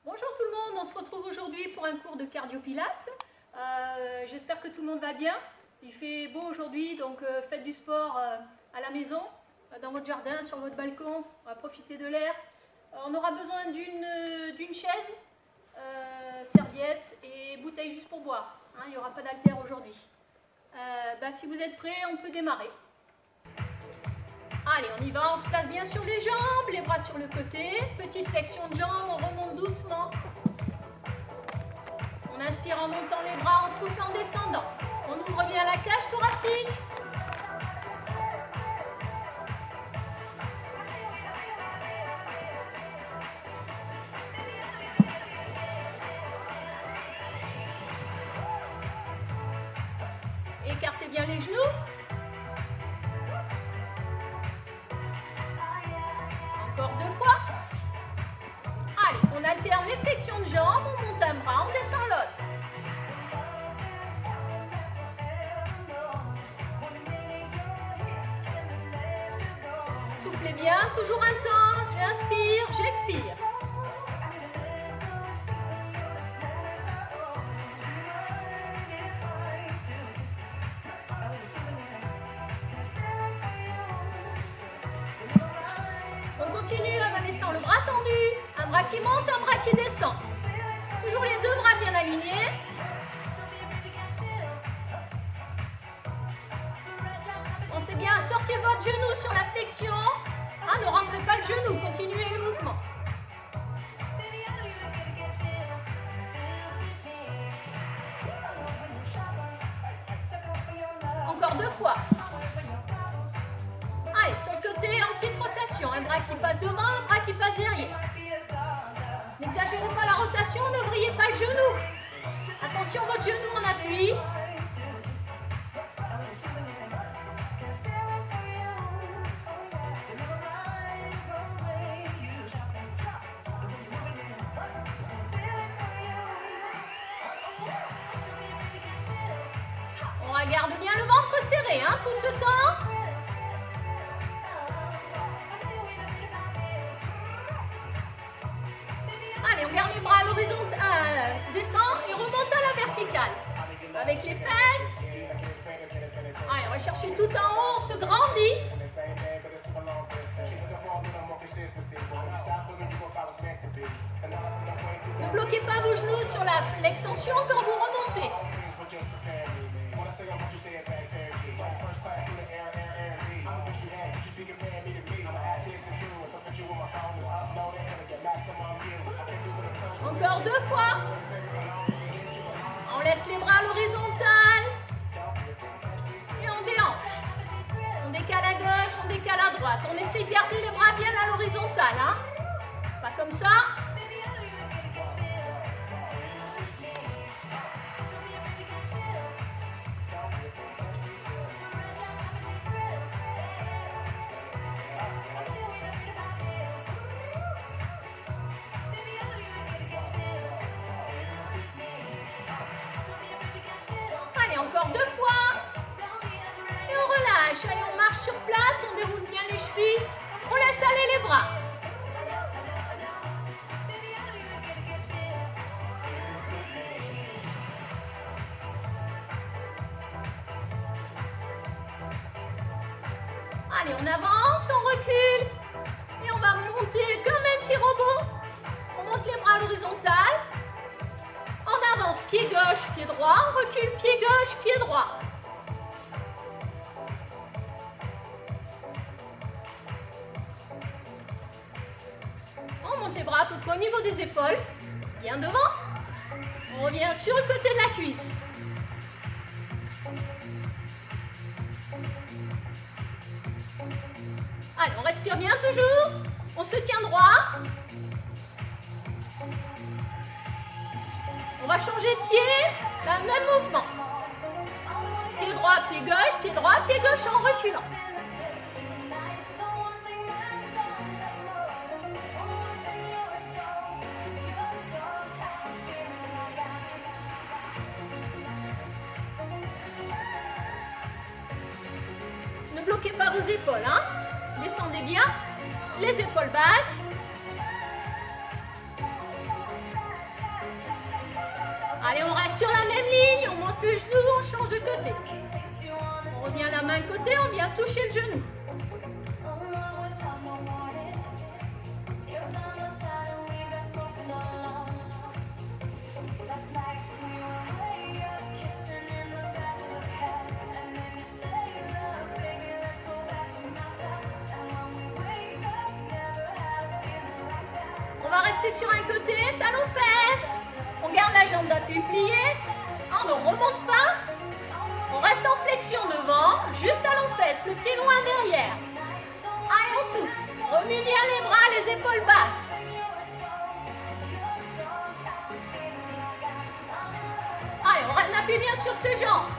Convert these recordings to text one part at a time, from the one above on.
Bonjour tout le monde, on se retrouve aujourd'hui pour un cours de cardio-pilates. J'espère que tout le monde va bien. Il fait beau aujourd'hui, donc faites du sport à la maison, dans votre jardin, sur votre balcon, on va profiter de l'air. On aura besoin d'une chaise, serviette et bouteille juste pour boire. Il n'y aura pas d'haltère aujourd'hui. Si vous êtes prêts, on peut démarrer. Allez, on y va, on se place bien sur les jambes, les bras sur le côté, petite flexion de jambes, on remonte doucement. On inspire en montant les bras, on souffle en descendant. On ouvre bien la cage thoracique. Écartez bien les genoux. Encore 2 fois. Allez, on alterne les flexions de jambes, on monte un bras, on descend l'autre. Soufflez bien, toujours un temps. J'inspire, j'expire. Le bras tendu, un bras qui monte, un bras qui descend. Toujours les deux bras bien alignés. Pensez bien à sortir votre genou sur la flexion. Ne rentrez pas le genou, continuez le mouvement. Encore 2 fois. Allez, sur le côté, en petite rotation. Un bras qui passe devant, un bras qui passe derrière. N'exagérez pas la rotation, ne vrillez pas le genou. Attention, votre genou en appui. On regarde bien le ventre serré, tout ce temps. Allez, on garde les bras à l'horizontale, descend et remonte à la verticale. Avec les fesses. Allez, on va chercher tout en haut, on se grandit. Ne bloquez pas vos genoux sur l'extension quand vous remontez. Encore 2 fois. On laisse les bras à l'horizontale. Et on déhanche. On décale à gauche, on décale à droite. On essaie de garder les bras bien à l'horizontale. Pas comme ça. Encore 2 fois. Et on relâche. Allez, on marche sur place. On déroule bien les chevilles. On laisse aller les bras. Allez, on avance, on recule. Et on va monter comme un petit robot. On monte les bras à l'horizontale. On avance, pied gauche, pied droit, on recule, pied gauche, pied droit. On monte les bras à peu près au niveau des épaules, bien devant. On revient sur le côté de la cuisse. Allez, on respire bien toujours. On se tient droit. On va changer de pied, le même mouvement. Pied droit, pied gauche, pied droit, pied gauche en reculant. Ne bloquez pas vos épaules, Descendez bien, les épaules basses. Allez, on reste sur la même ligne, on monte le genou, on change de côté. On revient la main de côté, on vient toucher le genou. On va rester sur un côté, talon-fesse. On garde la jambe d'appui pliée. On ne remonte pas. On reste en flexion devant, juste talon-fesse, le pied loin derrière. Allez, on souffle. Remue bien les bras, les épaules basses. Allez, on appuie bien sur ses jambes.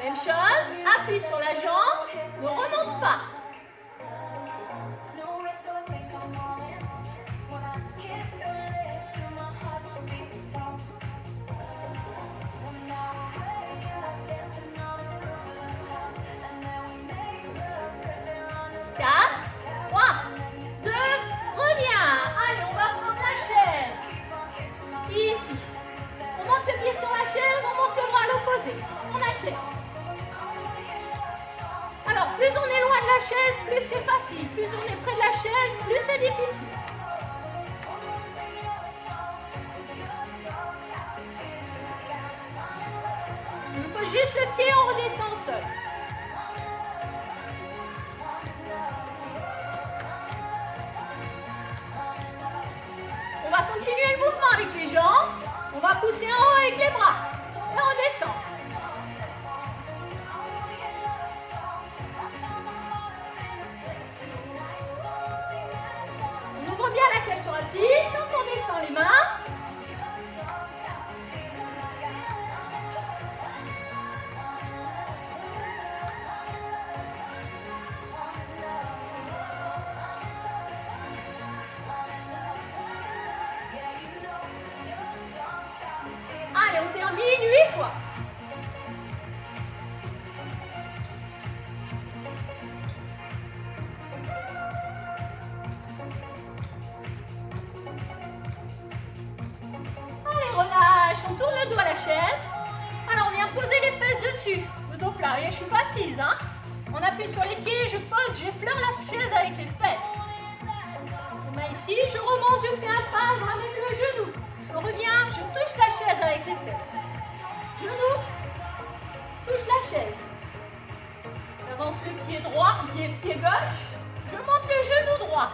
Même chose, appuie sur la jambe, ne remonte pas. Quatre, 3, 2, reviens. Allez, on va prendre la chaise. Ici. On monte le pied sur la chaise, on monte le bras à l'opposé. On alterne. Alors, plus on est loin de la chaise, plus c'est facile. Plus on est près de la chaise, plus c'est difficile. On pose juste le pied, on redescend au sol. On va continuer le mouvement avec les jambes. On va pousser en haut avec les bras. Et on descend. On ouvre bien la cage thoracique. Quand on descend les mains. Allez, on termine 8 fois. Allez, relâche. On tourne le dos à la chaise. Alors, on vient poser les fesses dessus. Le dos plat. Et je suis pas assise. Hein. On appuie sur les pieds, je pose, j'effleure la chaise avec les fesses. On met ici, je remonte, je fais un pas, je ramène le genou. Je reviens, je touche la chaise avec les fesses. Genou, touche la chaise. J'avance le pied droit, pied gauche. Je monte le genou droit.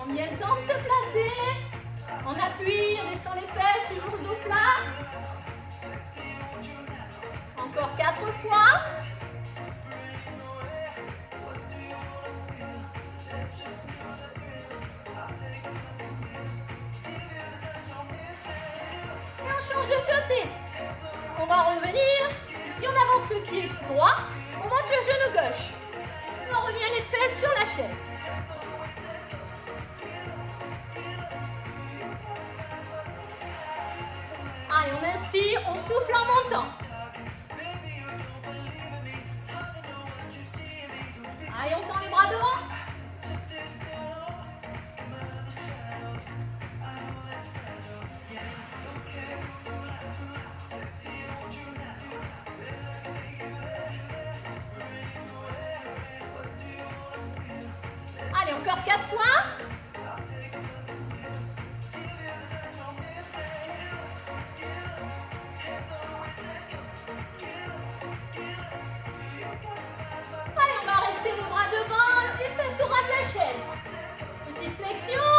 On vient le temps de se placer. On appuie, on descend les fesses, toujours le dos plat. Encore 4 fois. Et on change de côté. On va revenir. Si on avance le pied droit, on monte le genou gauche. Et on revient les fesses sur la chaise. Allez, on inspire, on souffle en montant. Allez, on tend les bras devant. Allez, encore 4 fois. Allez, on va rester les bras devant, les fesses au ras de la chaise. Petite flexion.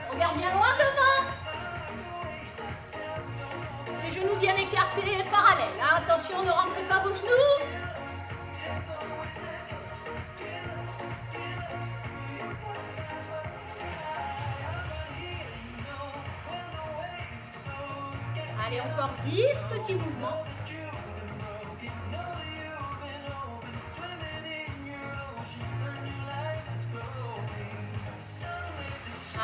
On regarde bien loin devant. Les genoux bien écartés, parallèles. Hein. Attention, ne rentrez pas vos genoux. Allez, encore 10 petits mouvements.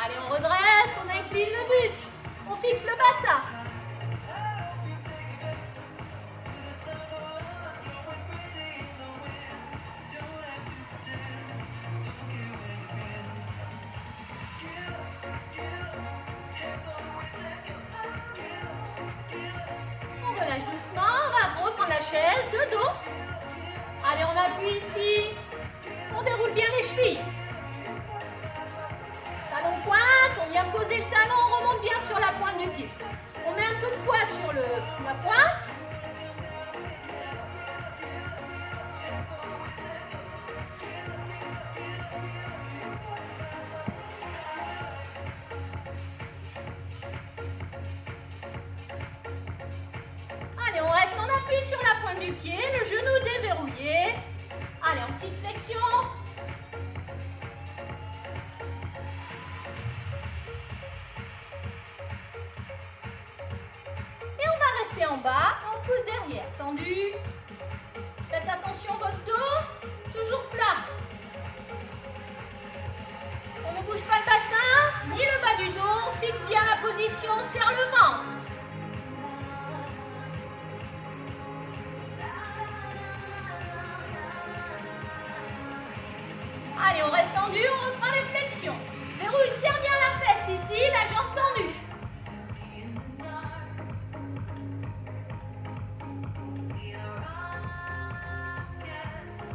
Allez, on redresse, on incline le buste, on fixe le bassin. On relâche doucement, on va reprendre la chaise, de dos. Allez, on appuie ici, on déroule bien les chevilles. Talon pointe, on vient poser le talon, on remonte bien sur la pointe du pied. On met un peu de poids sur la pointe. Allez, on reste en appui sur la pointe du pied, le genou déverrouillé. Allez, en petite flexion. En bas, on pousse derrière, tendu. Faites attention votre dos, toujours plat. On ne bouge pas le bassin, ni le bas du dos, on fixe bien la position, on serre le ventre. Allez, on reste tendu, on reprend les flexions. Verrouille, serre bien la fesse ici, la jambe tendue.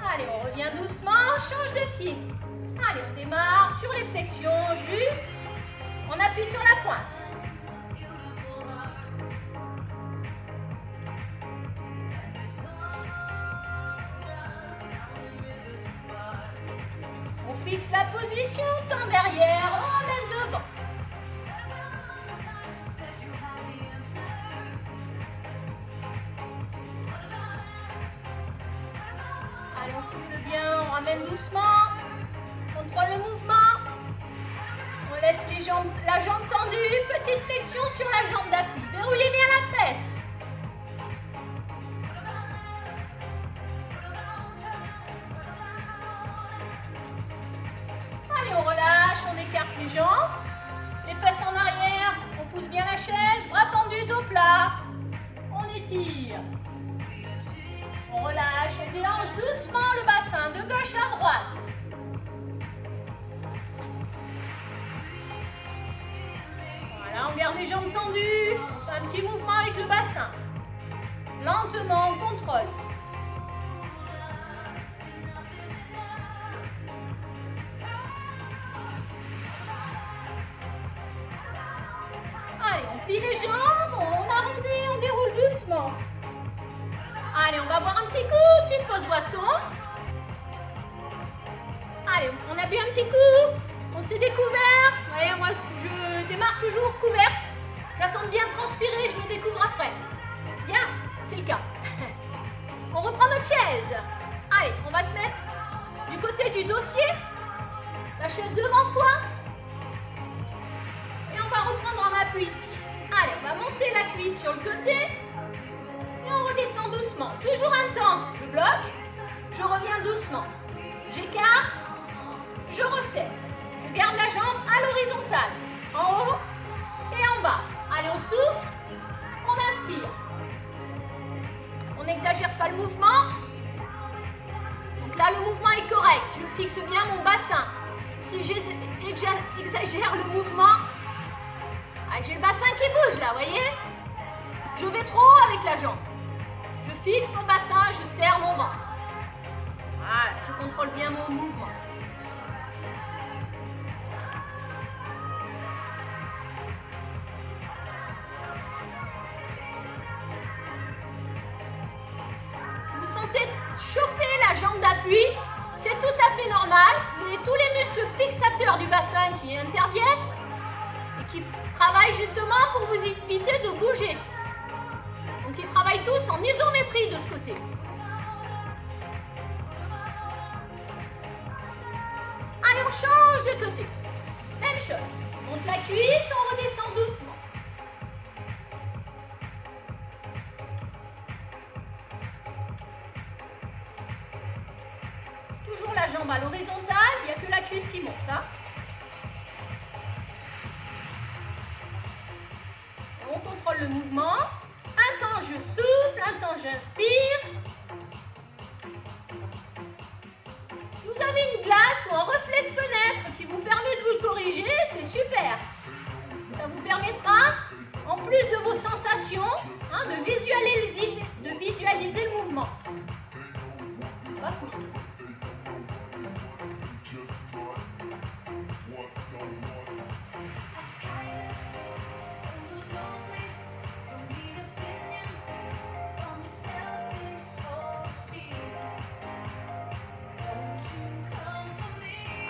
Allez, on revient doucement, on change de pied. Allez, on démarre sur les flexions, juste. On appuie sur la pointe. On fixe la position, tend derrière, on ramène devant. Allez, on souffle bien, on ramène doucement. Contrôle le mouvement. On laisse la jambe tendue. Petite flexion sur la jambe d'appui. Verrouillez bien la fesse. Allez, on relâche, on écarte les jambes. Les fesses en arrière. On pousse bien la chaise. Bras tendus, dos plat. On étire. On relâche, on déhanche doucement le bassin de gauche à droite. Voilà, on garde les jambes tendues. On fait un petit mouvement avec le bassin. Lentement, on contrôle. Allez, on plie les jambes, on arrondit, on déroule doucement. Allez, on va boire un petit coup, petite pause boisson. Allez, on a bu un petit coup, on s'est découvert. Vous voyez, moi je démarre toujours couverte. J'attends de bien transpirer, je me découvre après. Bien, c'est le cas. On reprend notre chaise. Allez, on va se mettre du côté du dossier, la chaise devant soi. Et on va reprendre en appui ici. Allez, on va monter la cuisse sur le côté. Et on redescend doucement. Toujours un temps. Je bloque. Je reviens doucement. J'écarte. Je resserre. Je garde la jambe à l'horizontale. En haut et en bas. Allez, on souffle. On inspire. On n'exagère pas le mouvement. Donc là, le mouvement est correct. Je fixe bien mon bassin. Si j'exagère le mouvement, j'ai le bassin qui bouge là, vous voyez? Je vais trop haut avec la jambe. Je fixe mon bassin, je serre mon ventre. Voilà, je contrôle bien mon mouvement. Si vous sentez chauffer la jambe d'appui, c'est tout à fait normal. Vous avez tous les muscles fixateurs du bassin qui interviennent et qui travaillent justement pour vous éviter de bouger. Donc ils travaillent tous en isométrie de ce côté. Allez, on change de côté. Même chose. On monte la cuisse, on redescend doucement. contrôle le mouvement. Un temps je souffle, un temps j'inspire. Si vous avez une glace ou un reflet de fenêtre qui vous permet de vous corriger, c'est super. Ça vous permettra, en plus de vos sensations, de visualiser le mouvement. Pas fou.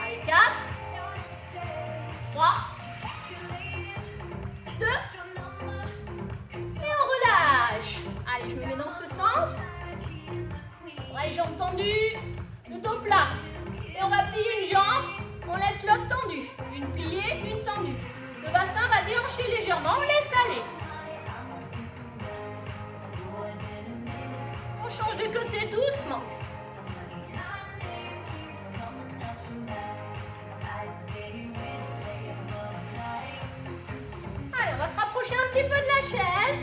Allez, 4, 3, 2, et on relâche. Allez, je me mets dans ce sens. Bras et jambes tendues, le dos plat. Et on va plier une jambe, on laisse l'autre tendue. Une pliée, une tendue. Le bassin va déhancher légèrement, on laisse aller. On change de côté doucement. Allez, on va se rapprocher un petit peu de la chaise.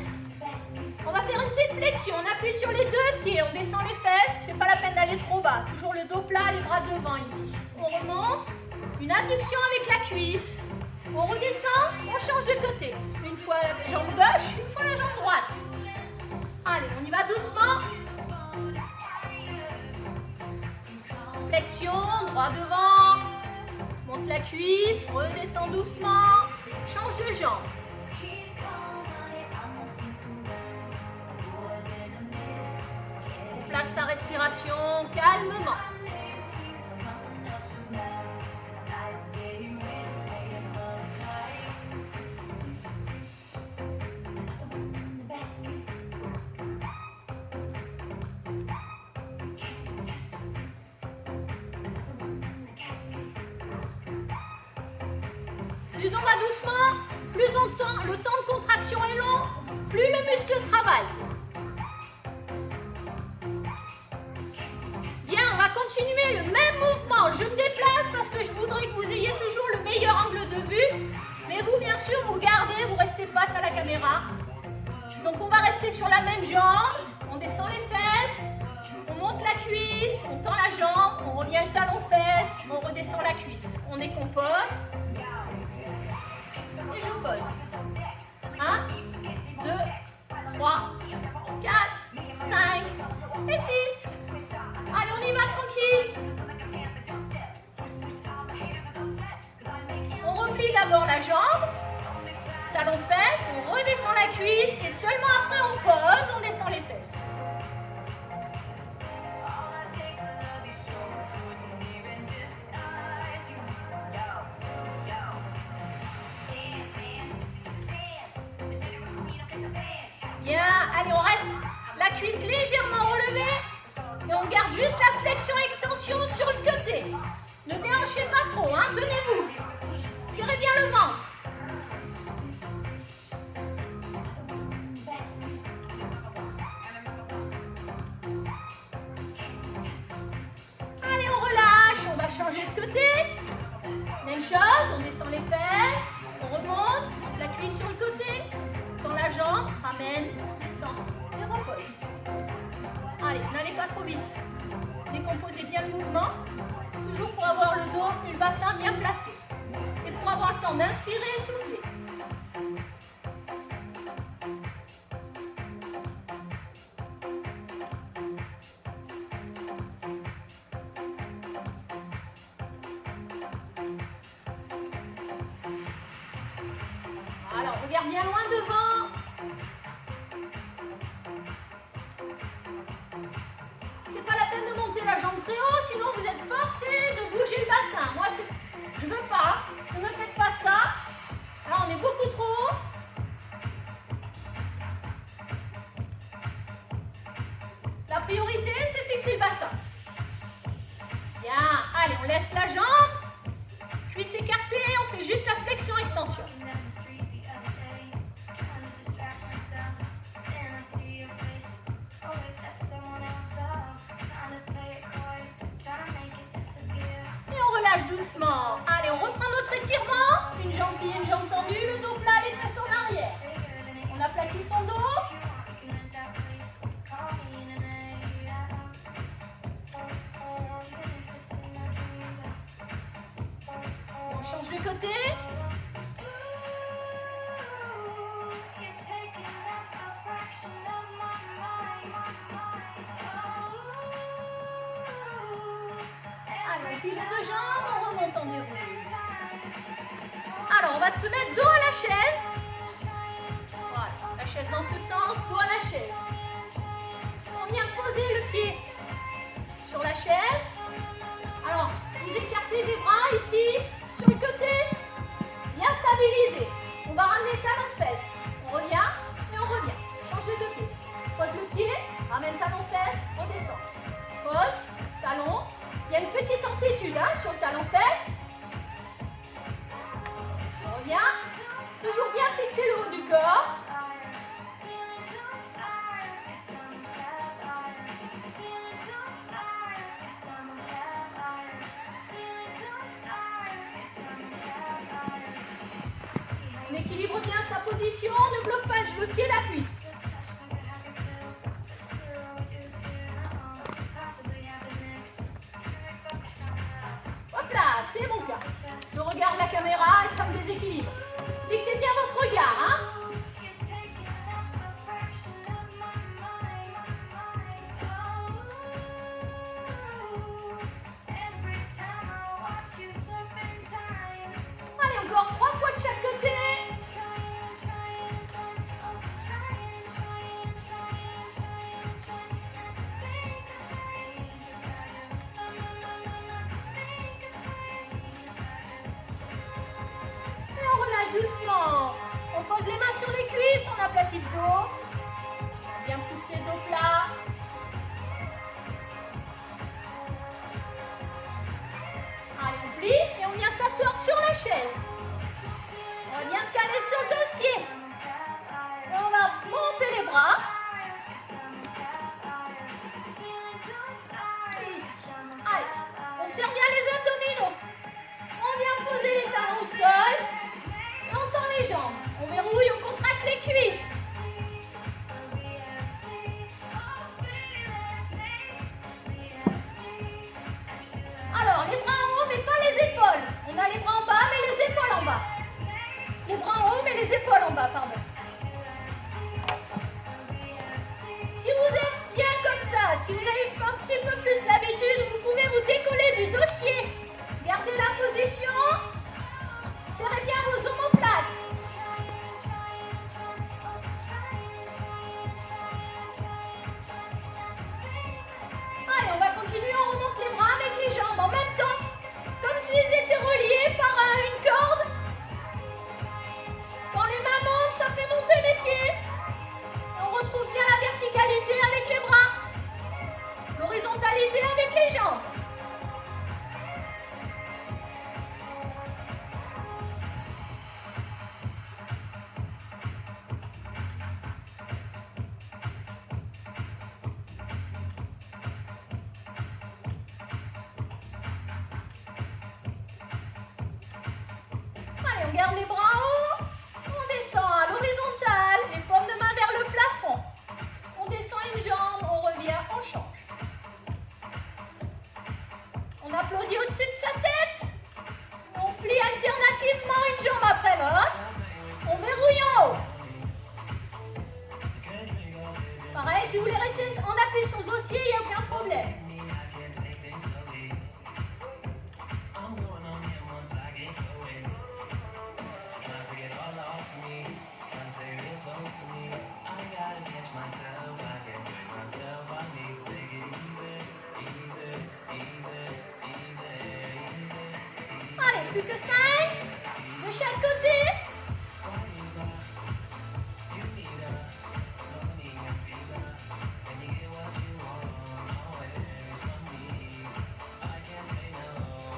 On va faire une petite flexion. On appuie sur les deux pieds, on descend les fesses. C'est pas la peine d'aller trop bas. Toujours le dos plat, les bras devant ici. On remonte. Une abduction avec la cuisse. On redescend, on change de côté. Une fois la jambe gauche, une fois la jambe droite. Allez, on y va doucement. Flexion, droit devant. Monte la cuisse, redescend doucement. Change de jambe. On place sa respiration calmement. Plus on va doucement, plus le temps de contraction est long, plus le muscle travaille. Bien, on va continuer le même mouvement. Je me déplace parce que je voudrais que vous ayez toujours le meilleur angle de vue. Mais vous, bien sûr, vous gardez, vous restez face à la caméra. Donc on va rester sur la même jambe. On descend les fesses, on monte la cuisse, on tend la jambe, on revient le talon fesse, on redescend la cuisse. On décompose. Et je pose. 1, 2, 3, 4, 5 et 6. Allez, on y va tranquille. On replie d'abord la jambe, talon fesse, on redescend la cuisse et seulement après on pose, on descend les fesses. Bien, allez, on reste la cuisse légèrement relevée et on garde juste la flexion-extension sur le côté. Ne déhanchez pas trop, hein, tenez-vous. Serrez bien le ventre. Allez, on relâche, on va changer de côté. Même chose, on descend les fesses, on remonte, la cuisse sur le côté. Dans la jambe, ramène, descend et repose. Allez, n'allez pas trop vite. Décomposez bien le mouvement, toujours pour avoir le dos et le bassin bien placés. Et pour avoir le temps d'inspirer et souffler. Alors, regarde bien loin devant. C'est pas la peine de monter la jambe très haut, sinon vous êtes forcé de bouger le bassin. Moi, je veux pas. Ne me faites pas ça. Là, on est beaucoup trop haut. La priorité, c'est fixer le bassin. Bien. Allez, on laisse la jambe. Cuisse écartée, on fait juste la flexion-extension. Doucement. Allez, on reprend notre étirement. Une jambe pliée, une jambe tendue, le dos plat, les fesses en arrière. On aplatisse côté. Allez, on plie les deux jambes, on remonte en déroulé. Alors, on va se mettre dos à la chaise. Voilà, la chaise dans ce sens, dos à la chaise. On vient poser le pied sur la chaise. Alors, vous écartez les bras ici, sur le côté. Bien stabilisé. On va ramener talon fesse. On revient et on revient. Change les deux pieds. Pose le pied, ramène talon fesse, on descend. Pose, talon. Il y a une petite amplitude sur le talon fesse. On revient. Toujours bien fixer le haut du corps. On équilibre bien sa position, ne bloque pas le pied d'appui. Hop là, c'est bon cas. Je regarde la caméra et ça me déséquilibre. Fixez bien votre regard. Allez, encore 3 fois de chaque côté. Doucement. On pose les mains sur les cuisses, on aplatit le dos. Bien pousser le dos plat. Allez, on plie et on vient s'asseoir sur la chaise. On va bien se caler sur le dossier. Et on va monter les bras. Allez, on serre bien les abdominaux. On vient poser les talons au sol. On tend les jambes, on verrouille, on contracte les cuisses. Alors, les bras en haut, mais pas les épaules. On a les bras en bas, mais les épaules en bas. Les bras en haut, mais les épaules en bas, pardon. Si vous êtes bien comme ça, si vous avez un petit peu plus l'habitude, vous pouvez vous décoller du dossier. Gardez la position. Serrez bien vos omoplates. Allez, on va continuer, on remonte les bras avec les jambes en même temps, comme s'ils étaient reliés par une corde. Quand les mains montent, ça fait monter les pieds. On retrouve bien la verticalité avec les bras, l'horizontalité avec les jambes. Allez, on garde les bras en haut. On descend à l'horizontale, les paumes de main vers le plafond. On descend une jambe, on revient, on change. On applaudit au-dessus de sa tête. On plie alternativement une jambe après l'autre. On verrouille en haut. Pareil, si vous voulez rester en appui sur le dossier, il n'y a aucun problème. Allez, plus que 5. De chaque côté.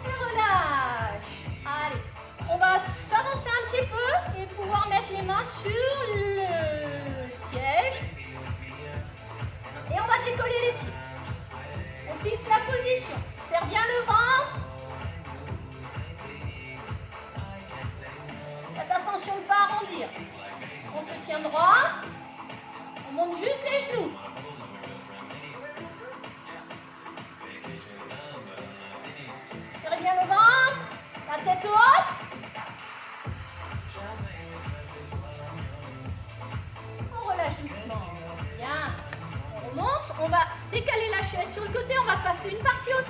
Et relâche. Allez, on va s'avancer un petit peu et pouvoir mettre les mains sur le siège. Et on va décoller les pieds. On fixe la position. Serre bien le ventre. Faites attention de ne pas arrondir. On se tient droit. On monte juste les genoux. Serrez bien le ventre. La tête haute.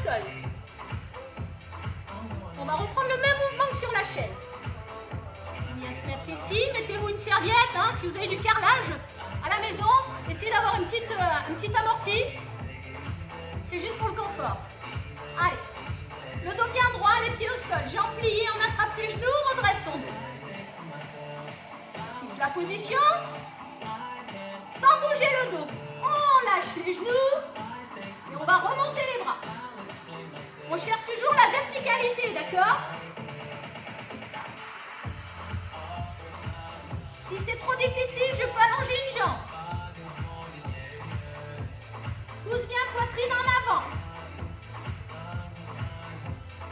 sol. On va reprendre le même mouvement que sur la chaise. On vient se mettre ici, mettez-vous une serviette, hein, si vous avez du carrelage à la maison, essayez d'avoir une petite amortie. C'est juste pour le confort. Allez, le dos bien droit, les pieds au sol, jambes pliées, on attrape ses genoux, on redresse son dos. Fixe la position, sans bouger le dos. On lâche les genoux et on va remonter les bras. On cherche toujours la verticalité, d'accord? Si c'est trop difficile, je peux allonger une jambe. Pousse bien, poitrine en avant.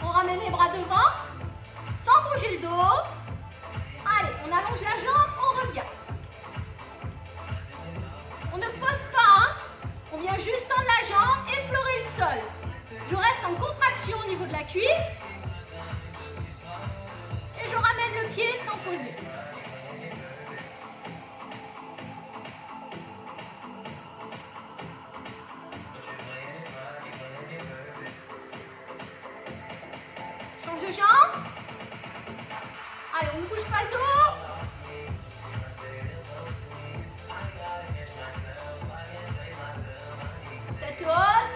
On ramène les bras devant, sans bouger le dos. Allez, on allonge la jambe, on revient. On ne pose pas, hein. On vient juste tendre la jambe, effleurer le sol. Je reste en contraction au niveau de la cuisse. Et je ramène le pied sans poser. Change de jambe. Allez, on ne bouge pas le dos. Tête haute.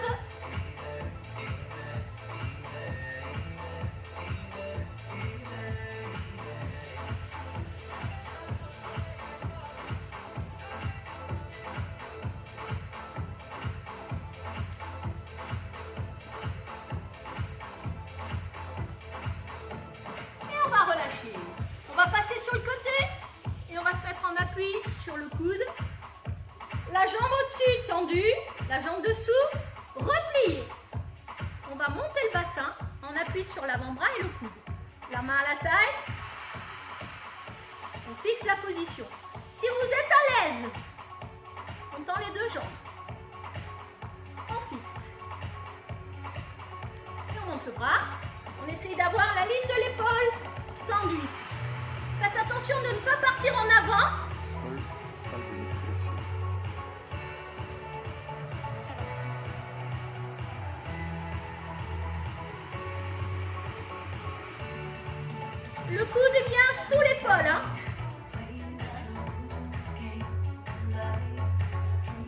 Sur le coude, la jambe au-dessus tendue, la jambe dessous repliée. On va monter le bassin, on appuie sur l'avant-bras et le coude. La main à la taille, on fixe la position. Si vous êtes à l'aise, on tend les deux jambes, on fixe. Et on monte le bras, on essaye d'avoir la ligne de l'épaule tendue ici. Faites attention de ne pas partir en avant. Le coude est bien sous l'épaule. Hein.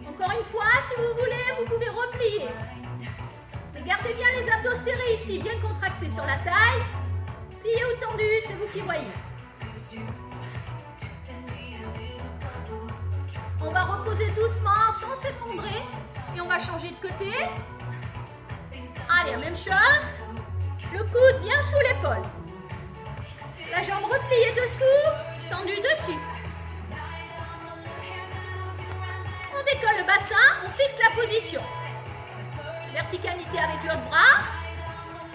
Encore une fois, si vous voulez, vous pouvez replier. Mais gardez bien les abdos serrés ici, bien contractés sur la taille. Plié ou tendu, c'est vous qui voyez. On va reposer doucement sans s'effondrer et on va changer de côté. Allez, même chose. Le coude bien sous l'épaule. La jambe repliée dessous, tendue dessus. On décolle le bassin, on fixe la position. Verticalité avec l'autre bras.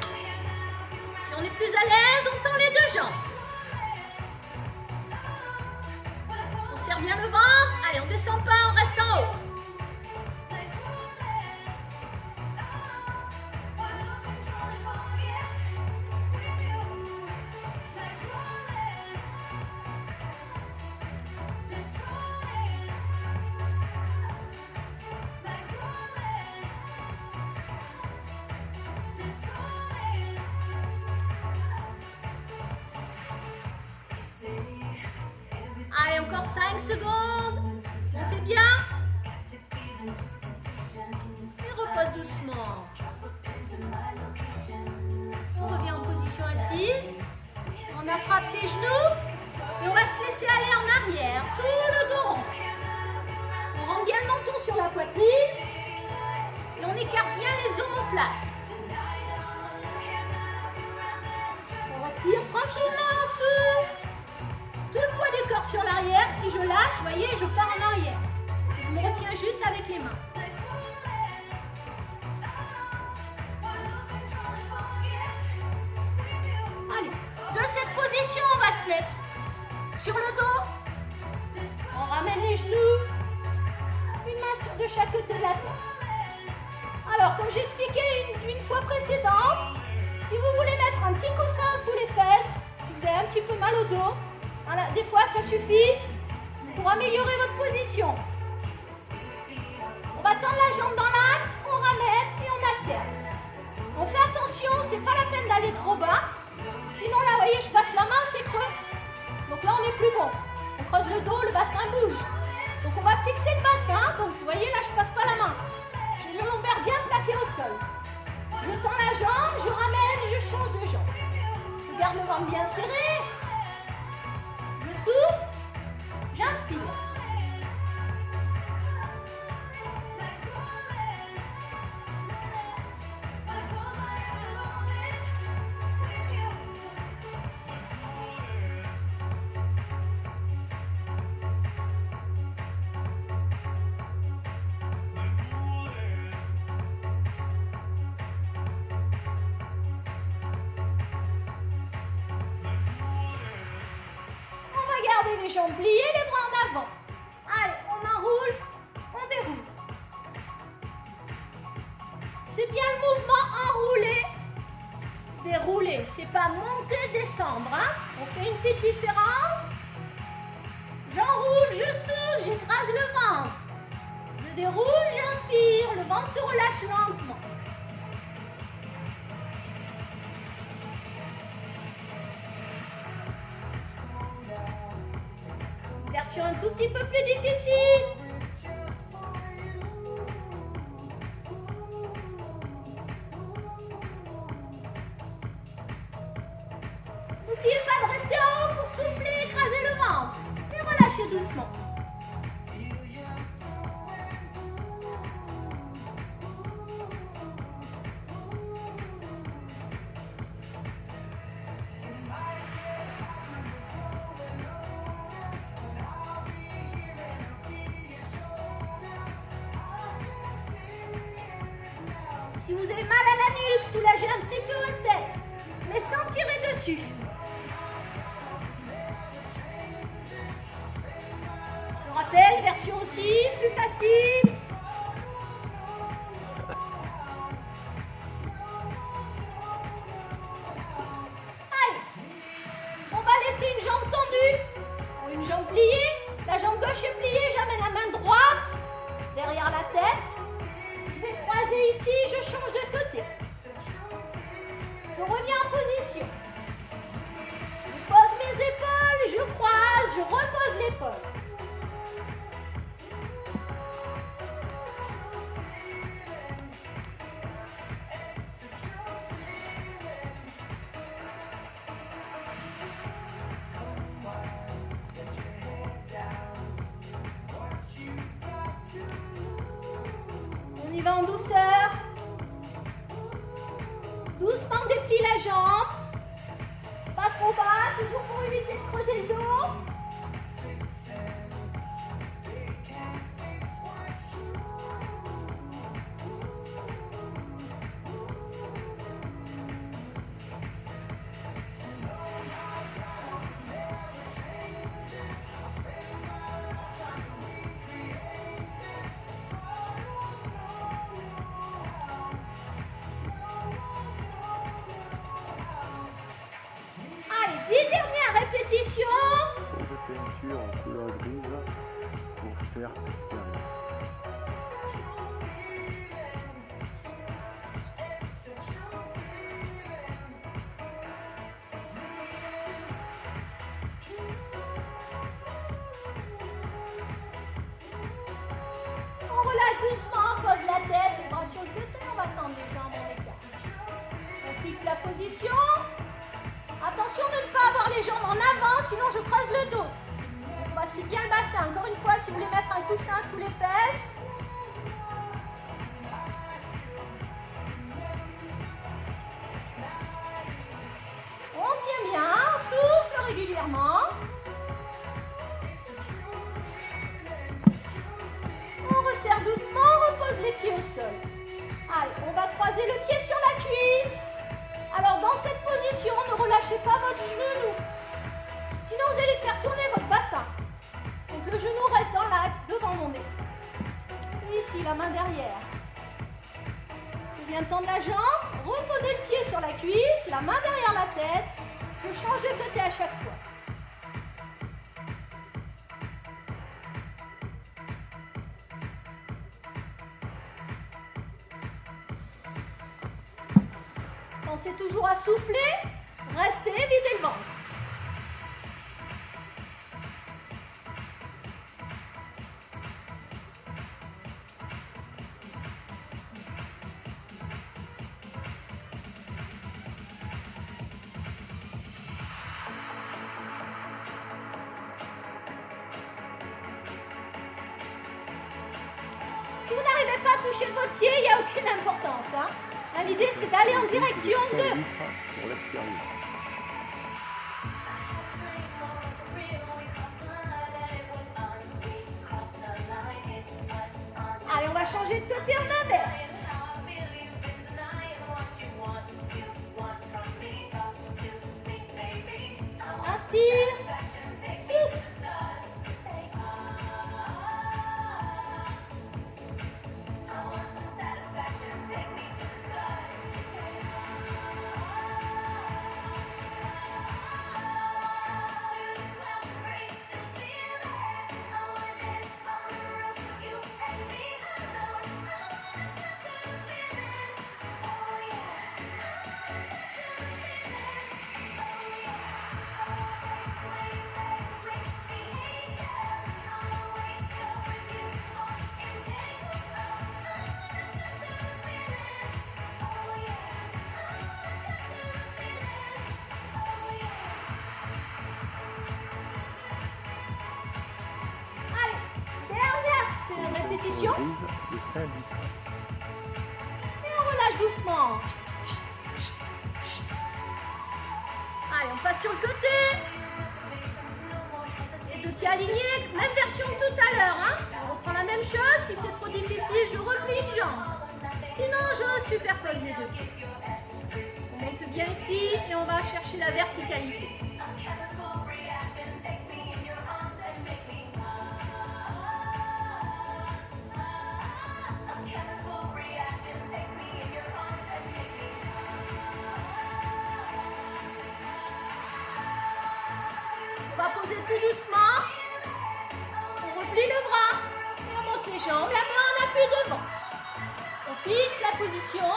Si on est plus à l'aise, on tend les deux jambes. On serre bien le ventre. Allez, on descend pas, on reste en haut. Allez, encore 5 secondes. Montez bien. Et repose doucement. On revient en position assise. On attrape ses genoux. Et on va se laisser aller en arrière. Tout le dos rond. On rentre bien le menton sur la poitrine. Et on écarte bien les omoplates. On respire tranquillement, souffle. Tout le poids du corps sur l'arrière. Si je lâche, vous voyez, je pars en arrière. Je me retiens juste avec les mains. Allez, de cette position, on va se mettre sur le dos. On ramène les genoux. Une main de chaque côté de la tête. Alors, comme j'expliquais une fois précédente, si vous voulez mettre un petit coussin sous les fesses, si vous avez un petit peu mal au dos, voilà, des fois ça suffit pour améliorer votre position. On va tendre la jambe dans l'axe, on ramène et on alterne. On fait c'est pas la peine d'aller trop bas. Sinon là, vous voyez, je passe la main, c'est creux. Donc là, on est plus bon. On creuse le dos, le bassin bouge. Donc on va fixer le bassin. Donc vous voyez, là, je passe pas la main. J'ai le lombaire bien plaqué au sol. Je tends la jambe, je ramène, je change de jambe. Je garde le ventre bien serré. Je souffle, j'inspire. Les jambes pliées, les bras en avant. Allez, on enroule, on déroule. C'est bien le mouvement enrouler, dérouler. C'est pas monter, descendre. Hein. On fait une petite différence. J'enroule, je souffle, j'écrase le ventre. Je déroule, j'inspire. Le ventre se relâche lentement. Version un tout petit peu plus difficile. N'oubliez pas de rester en haut pour souffler, écraser le ventre. Et relâchez doucement. Si vous avez mal à la nuque, soulagez un petit peu votre tête, mais sans tirer dessus. Je rappelle, version aussi, plus facile. Allez, on va laisser une jambe tendue, une jambe pliée. La jambe gauche est pliée, j'amène la main droite derrière la tête. Je vais croiser ici, je change de côté. Je reviens en position. Je pose mes épaules, je croise, je repose l'épaule. On y va en douceur. Doucement, on déplie la jambe. Pas trop bas, toujours pour éviter de creuser le dos. Allez, 10 dernières répétitions. De peinture en couleur grise pour faire extérieur. On relâche doucement, on pose la tête, les bras sur le côté, on va tendre les jambes en écart. On fixe la position. Attention de ne pas avoir les jambes en avant, sinon je creuse le dos. On va suivre bien le bassin. Encore une fois, si vous voulez mettre un coussin sous les fesses. On tient bien, on souffle régulièrement. On resserre doucement, on repose les pieds au sol. Allez, on va croiser le pied sur la cuisse. Alors dans cette position, ne relâchez pas votre genou. Sinon vous allez faire tourner votre bassin. Donc le genou reste dans l'axe, devant mon nez. Et ici, la main derrière. Je viens tendre la jambe, reposer le pied sur la cuisse, la main derrière la tête. Je change de côté à chaque fois. Pensez toujours à souffler. Restez, videz le ventre. Si vous n'arrivez pas à toucher votre pied, il n'y a aucune importance. Hein. L'idée, c'est d'aller en direction de... Pour l'extérieur. Allez, on va changer de côté en inverse. Inspire. Répétition. Et on relâche doucement. Allez, on passe sur le côté. Les deux pieds alignés. Même version que tout à l'heure. Hein. On reprend la même chose. Si c'est trop difficile, je replie une jambe. Sinon, je superpose les deux pieds. On monte bien ici et on va chercher la verticalité. On va poser tout doucement. On replie le bras. On monte les jambes. La main en appui devant. On fixe la position.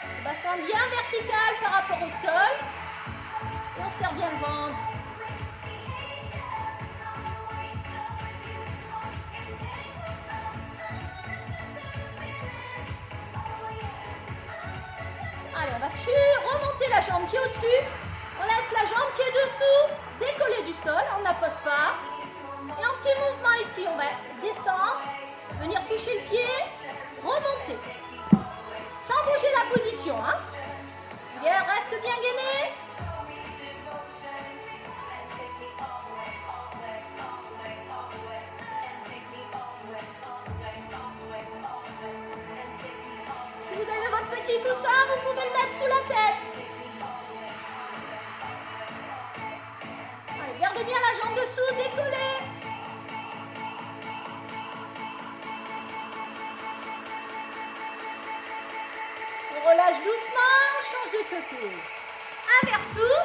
Le bassin bien vertical par rapport au sol. Et on serre bien le ventre. Allez, on va remonter la jambe qui est au-dessus. On laisse la jambe qui est dessous décoller du sol, on ne la pose pas. Et en petit mouvement ici, on va descendre, venir toucher le pied, remonter. Sans bouger la position. Hein. Bien, reste bien gainé. Si vous avez votre petit coussin, vous pouvez le mettre sous la tête. Allez, gardez bien la jambe dessous, décollez. On relâche doucement, change de côté. Inverse tout.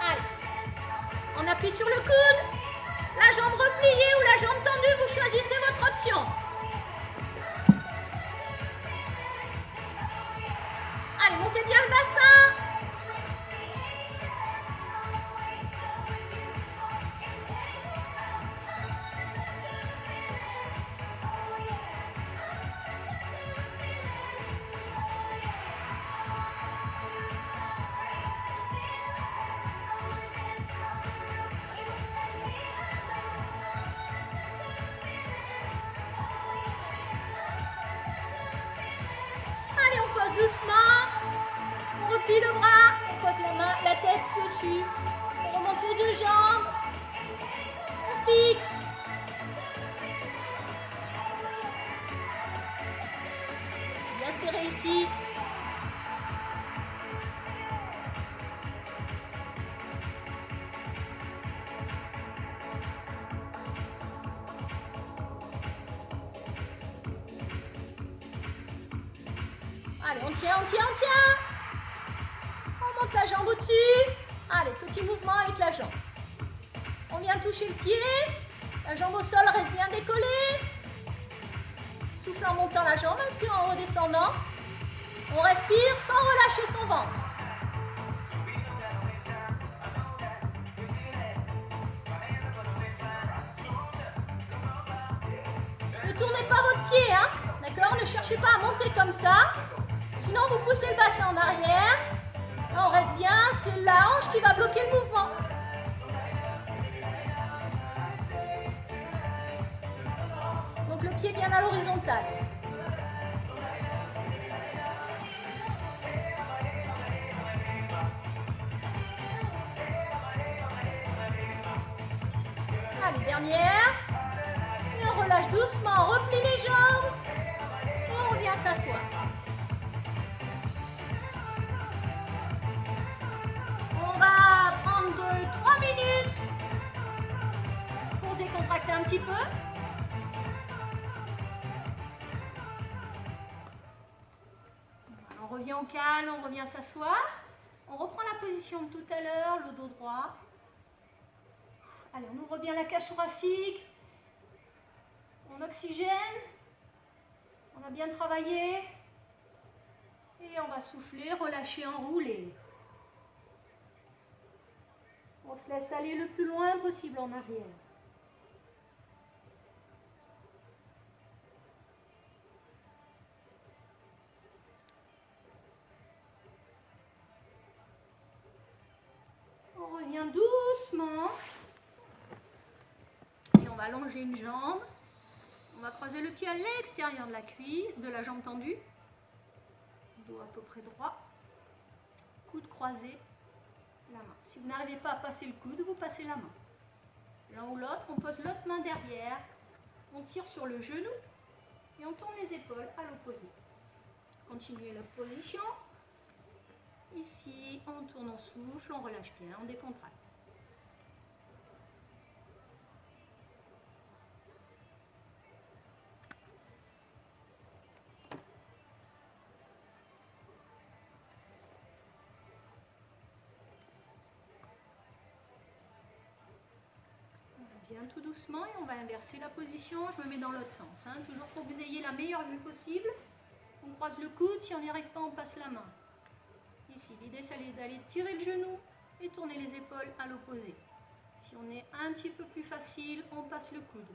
Allez, on appuie sur le coude. La jambe repliée ou la jambe tendue, vous choisissez votre option. Allez, montez bien le bassin. Allez, on pose doucement. On replie le bras. On pose la tête dessus. On remonte les deux jambes. On fixe. Bien serré ici. Allez, on tient, on tient, on tient. On monte la jambe au-dessus. Allez, petit mouvement avec la jambe. On vient toucher le pied. La jambe au sol reste bien décollée. Souffle en montant la jambe, inspire en redescendant. On respire sans relâcher son ventre. Ne tournez pas votre pied, hein, d'accord? Ne cherchez pas à monter comme ça. Sinon, vous poussez le bassin en arrière. Là, on reste bien, c'est la hanche qui va bloquer le mouvement. Donc le pied bien à l'horizontale. Allez, dernière. Et on relâche doucement, on replie les jambes. Et on revient s'asseoir. On va prendre 3 minutes pour décontracter un petit peu. On revient au calme, on revient s'asseoir. On reprend la position de tout à l'heure, le dos droit. Allez, on ouvre bien la cage thoracique. On oxygène. On a bien travaillé. Et on va souffler, relâcher, enrouler. On se laisse aller le plus loin possible en arrière. On revient doucement. Et on va allonger une jambe. On va croiser le pied à l'extérieur de la cuisse, de la jambe tendue. Dos à peu près droit. Coude croisé. La main. Si vous n'arrivez pas à passer le coude, vous passez la main. L'un ou l'autre, on pose l'autre main derrière. On tire sur le genou. Et on tourne les épaules à l'opposé. Continuez la position. Ici, on tourne, on souffle, on relâche bien, on décontracte. On revient tout doucement et on va inverser la position. Je me mets dans l'autre sens, hein, toujours pour que vous ayez la meilleure vue possible. On croise le coude, si on n'y arrive pas, on passe la main. Ici, l'idée c'est d'aller tirer le genou et tourner les épaules à l'opposé. Si on est un petit peu plus facile, on passe le coude.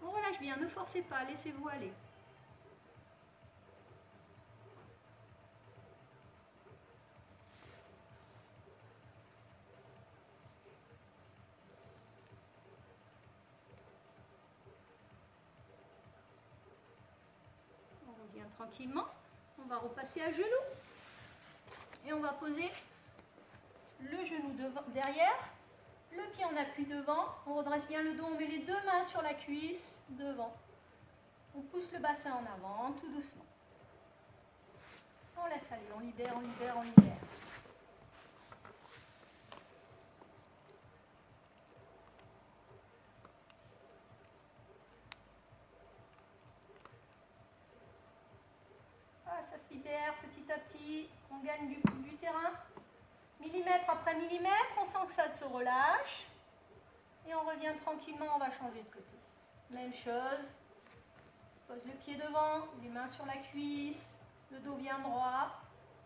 On relâche bien, ne forcez pas, laissez-vous aller. Tranquillement, on va repasser à genoux et on va poser le genou devant, derrière, le pied en appui devant, on redresse bien le dos, on met les deux mains sur la cuisse devant, on pousse le bassin en avant tout doucement, on laisse aller, on libère, on libère, on libère. Ça se libère petit à petit, on gagne du terrain, millimètre après millimètre, on sent que ça se relâche et on revient tranquillement, on va changer de côté. Même chose, pose le pied devant, les mains sur la cuisse, le dos bien droit,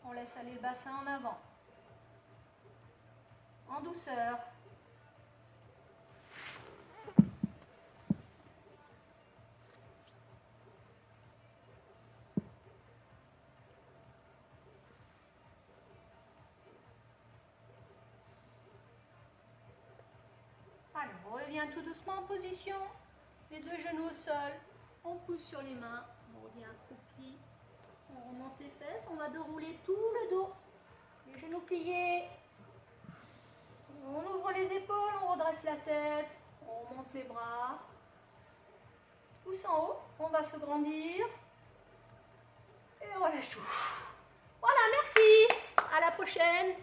on laisse aller le bassin en avant, en douceur. Allez, on revient tout doucement en position, les deux genoux au sol, on pousse sur les mains, on revient accroupi, on remonte les fesses, on va dérouler tout le dos, les genoux pliés, on ouvre les épaules, on redresse la tête, on remonte les bras, pouce en haut, on va se grandir, et on relâche tout. Voilà, merci, à la prochaine.